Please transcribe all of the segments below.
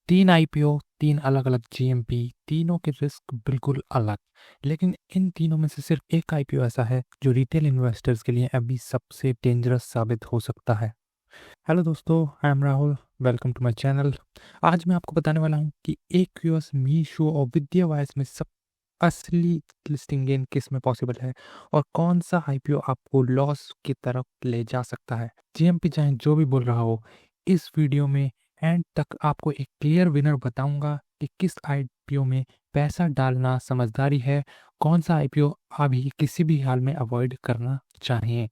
तीन आईपीओ, तीन अलग अलग जीएमपी, तीनों के रिस्क बिल्कुल अलग। लेकिन इन तीनों में से सिर्फ एक आईपीओ ऐसा है जो रिटेल इन्वेस्टर्स के लिए अभी सबसे डेंजरस साबित हो सकता है। हेलो दोस्तों, I am Rahul. Welcome to my channel. आज मैं आपको बताने वाला हूँ कि एक यूएस मीशो और विद्या वाइस में सब असली लिस्टिंग गेन किस में पॉसिबल है और कौन सा आईपीओ आपको लॉस की तरफ ले जा सकता है। जीएमपी चाहे जो भी बोल रहा हो, इस वीडियो में एंड तक आपको एक क्लियर विनर बताऊंगा कि किस आईपीओ में पैसा डालना समझदारी है, कौन सा आईपीओ अभी किसी भी हाल में अवॉइड करना चाहिए।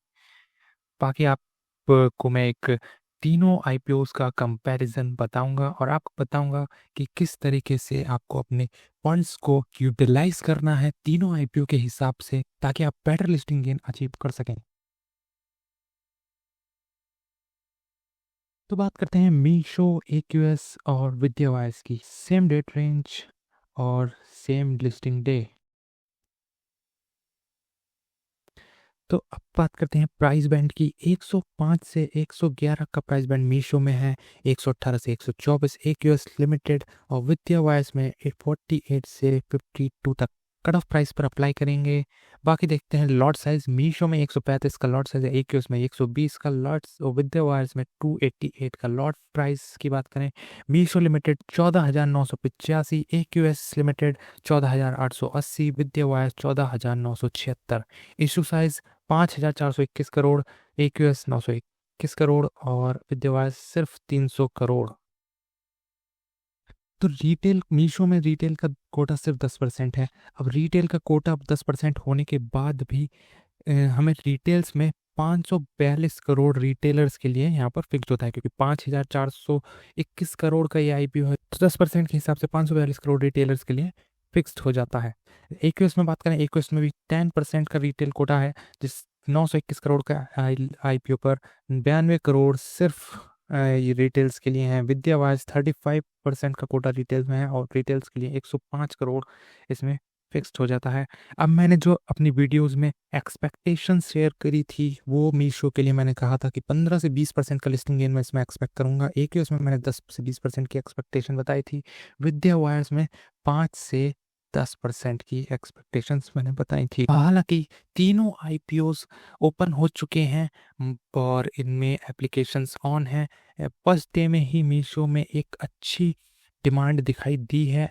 बाकी आपको मैं एक तीनों आईपीओस का कंपैरिजन बताऊंगा और आपको बताऊंगा कि किस तरीके से आपको अपने फंड्स को यूटिलाइज करना है तीनों आईपीओ के हिसाब से, ताकि आप बेटर लिस्टिंग गेन अचीव कर सकें। तो बात करते हैं मीशो, एक्यूएस और विद्यावाइस की। सेम डेट रेंज और सेम लिस्टिंग डे। तो अब बात करते हैं प्राइस बैंड की। 105 से 111 का प्राइस बैंड मीशो में है, 118 से 124 एक यूएस लिमिटेड, और विद्या वायर्स में 48 से 52 तक कट ऑफ प्राइस पर अप्लाई करेंगे। बाकी देखते हैं लॉट साइज। मीशो में 135 का लॉट साइज है, एक यूएस में 120 का लॉट, और विद्या वायर्स में 288 का लॉट। प्राइस की बात करें, मीशो लिमिटेड 14,985, एक यूएस लिमिटेड 14,880, विद्या वायर्स 14,976। इशू साइज 5,421 करोड़, एक यूएस 921 करोड़, और विद्यावास सिर्फ 300 करोड़। तो रिटेल मीशो में रिटेल का कोटा सिर्फ 10% है। अब रिटेल का कोटा 10% होने के बाद भी हमें रिटेल्स में 542 करोड़ रिटेलर्स के लिए यहाँ पर फिक्स होता है, क्योंकि 5,421 करोड़ का ये आईपीओ है, तो 10% के हिसाब से 542 करोड़ रिटेलर्स के लिए फिक्स्ड हो जाता है। एक्यूएस में बात करें, एक्यूएस में भी 10% का रिटेल कोटा है, जिस 921 करोड़ का आईपीओ पर 92 करोड़ सिर्फ ये रिटेल्स के लिए हैं। विद्यावास 35% का कोटा रिटेल्स में है, और रिटेल्स के लिए 105 करोड़ इसमें फिक्स्ड हो जाता है। अब मैंने जो अपनी वीडियोस में एक्सपेक्टेशन शेयर करी थी, वो मीशो के लिए मैंने कहा था कि 15 से 20% का लिस्टिंग गेन मैं इसमें एक्सपेक्ट करूंगा। एक ही उसमें मैंने 10 से 20% की एक्सपेक्टेशन बताई थी। विद्या वायर्स में 5 से 10% की एक्सपेक्टेशंस मैंने बताई थी। हालांकि तीनों आईपीओस ओपन हो चुके हैं और इनमें एप्लीकेशंस ऑन हैं। फर्स्ट डे में ही मीशो में एक अच्छी डिमांड दिखाई दी है,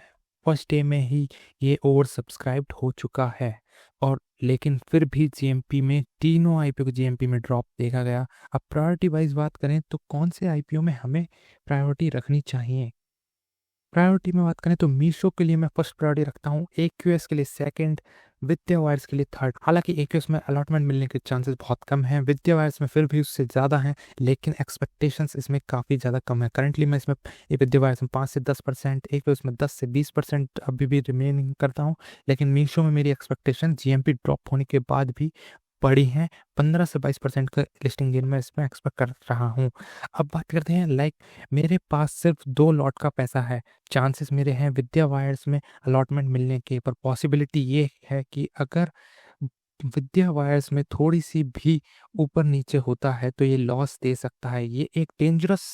फर्स्ट डे में ही ये ओवर सब्सक्राइब्ड हो चुका है। और लेकिन फिर भी जीएमपी में, तीनों आईपीओ के जीएमपी में ड्रॉप देखा गया। अब प्रायोरिटी वाइज बात करें तो कौन से आईपीओ में हमें प्रायोरिटी रखनी चाहिए। प्रायोरिटी में बात करें तो मीशो के लिए मैं फर्स्ट प्रायोरिटी रखता हूँ, एक्यूएस के लिए सेकंड, विद्या वायर्स के लिए थर्ड। हालांकि एक्यूएस में अलॉटमेंट मिलने के चांसेस बहुत कम हैं, विद्या वायर्स में फिर भी उससे ज़्यादा हैं, लेकिन एक्सपेक्टेशंस इसमें काफ़ी ज़्यादा कम है। करंटली मैं इसमें ये विद्या वायर्स में 5 से 10%, एक्यूएस में 10 से 20% अभी भी रिमेनिंग करता हूँ। लेकिन मीशो में मेरी एक्सपेक्टेशन जीएमपी ड्रॉप होने के बाद भी बड़ी हैं। 15 से 22% का लिस्टिंग गेन मैं इसमें एक्सपेक्ट कर रहा हूँ। अब बात करते हैं, मेरे पास सिर्फ 2 लॉट का पैसा है। चांसेस मेरे हैं विद्या वायर्स में अलॉटमेंट मिलने के, पर पॉसिबिलिटी ये है कि अगर विद्या वायर्स में थोड़ी सी भी ऊपर नीचे होता है तो ये लॉस दे सकता है। ये एक डेंजरस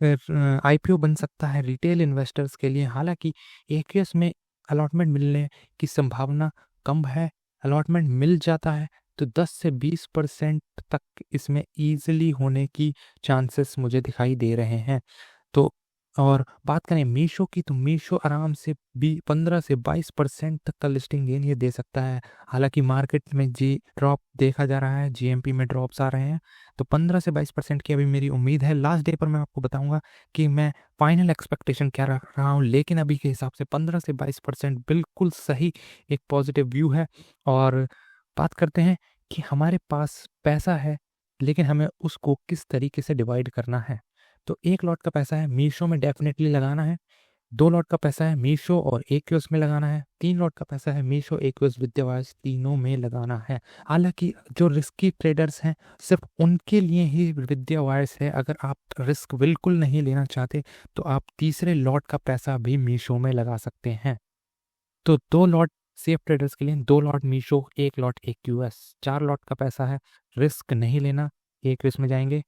आईपीओ बन सकता है रिटेल इन्वेस्टर्स के लिए। हालांकि एक्यूएस में अलॉटमेंट मिलने की संभावना कम है। अलॉटमेंट मिल जाता है तो 10 से 20% तक इसमें ईजिली होने की चांसेस मुझे दिखाई दे रहे हैं। तो और बात करें मीशो की, तो मीशो आराम से भी 15 से 22% तक का लिस्टिंग गेन ये दे सकता है। हालांकि मार्केट में जी ड्रॉप देखा जा रहा है, जीएमपी में ड्रॉप्स आ रहे हैं, तो 15 से 22% की अभी मेरी उम्मीद है। लास्ट डे पर मैं आपको बताऊंगा कि मैं फाइनल एक्सपेक्टेशन क्या रख रहा हूँ, लेकिन अभी के हिसाब से 15 से 22% बिल्कुल सही एक पॉजिटिव व्यू है। और बात करते हैं कि हमारे पास पैसा है, लेकिन हमें उसको किस तरीके से डिवाइड करना है। तो 1 लॉट का पैसा है मीशो में डेफिनेटली लगाना है, 2 लॉट का पैसा है मीशो और एक्यूएस में लगाना है, 3 लॉट का पैसा है मीशो, एक्यूएस, विद्यावास तीनों में लगाना है। हालांकि जो रिस्की ट्रेडर्स हैं सिर्फ उनके लिए ही विद्यावास है। अगर आप रिस्क बिल्कुल नहीं लेना चाहते तो आप तीसरे लॉट का पैसा भी मीशो में लगा सकते हैं। तो 2 लॉट सेफ ट्रेडर्स के लिए, 2 लॉट मीशो, 1 लॉट एक्यूएस। 4 लॉट का पैसा है, रिस्क नहीं लेना, एक्यूएस में जाएंगे,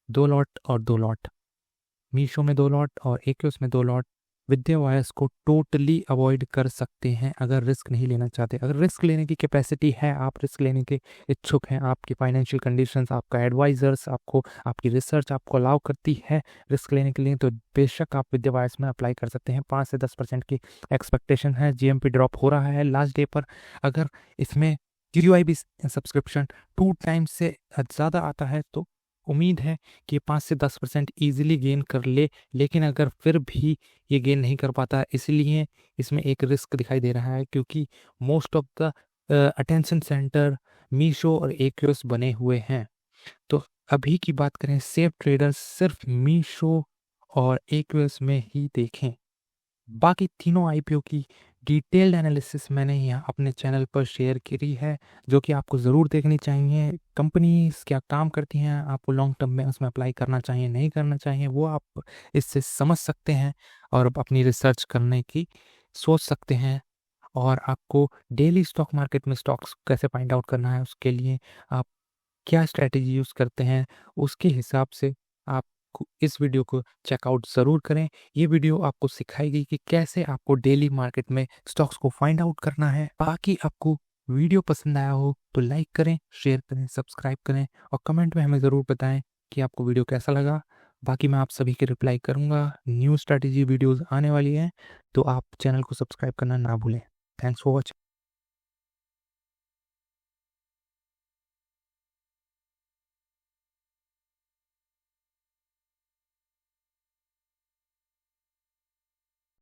2 लॉट और 2 लॉट मीशो में, 2 लॉट और एक्यूएस में 2 लॉट, विद्या वायर्स को टोटली अवॉइड कर सकते हैं अगर रिस्क नहीं लेना चाहते। अगर रिस्क लेने की कैपेसिटी है, आप रिस्क लेने के इच्छुक हैं, आपकी फाइनेंशियल कंडीशंस, आपका एडवाइजर्स, आपको आपकी रिसर्च आपको अलाउ करती है रिस्क लेने के लिए, तो बेशक आप विद्या वायर्स में अप्लाई कर सकते हैं। 5 से 10% की एक्सपेक्टेशन है। जीएमपी ड्रॉप हो रहा है लास्ट डे पर। अगर इसमें QIB सब्सक्रिप्शन 2 टाइम्स से ज़्यादा आता है तो उम्मीद है कि 5 से 10% ईजिली गेन कर ले। लेकिन अगर फिर भी ये गेन नहीं कर पाता, इसलिए इसमें एक रिस्क दिखाई दे रहा है, क्योंकि most of the attention centre Meesho और एक्यूएस बने हुए हैं। तो अभी की बात करें, सेफ ट्रेडर्स सिर्फ मीशो और एक्यूएस में ही देखें। बाकी तीनों आईपीओ की डिटेल्ड एनालिसिस मैंने यहाँ अपने चैनल पर शेयर करी है, जो कि आपको ज़रूर देखनी चाहिए। कंपनीज क्या काम करती हैं, आपको लॉन्ग टर्म में उसमें अप्लाई करना चाहिए नहीं करना चाहिए, वो आप इससे समझ सकते हैं और अपनी रिसर्च करने की सोच सकते हैं। और आपको डेली स्टॉक मार्केट में स्टॉक्स कैसे फाइंड आउट करना है, उसके लिए आप क्या स्ट्रैटेजी यूज़ करते हैं, उसके हिसाब से आप इस वीडियो को चेकआउट ज़रूर करें। ये वीडियो आपको सिखाएगी कि कैसे आपको डेली मार्केट में स्टॉक्स को फाइंड आउट करना है। बाकी आपको वीडियो पसंद आया हो तो लाइक करें, शेयर करें, सब्सक्राइब करें और कमेंट में हमें ज़रूर बताएं कि आपको वीडियो कैसा लगा। बाकी मैं आप सभी के रिप्लाई करूँगा। न्यू स्ट्रैटेजी वीडियोज़ आने वाली हैं, तो आप चैनल को सब्सक्राइब करना ना भूलें। Thanks for watching.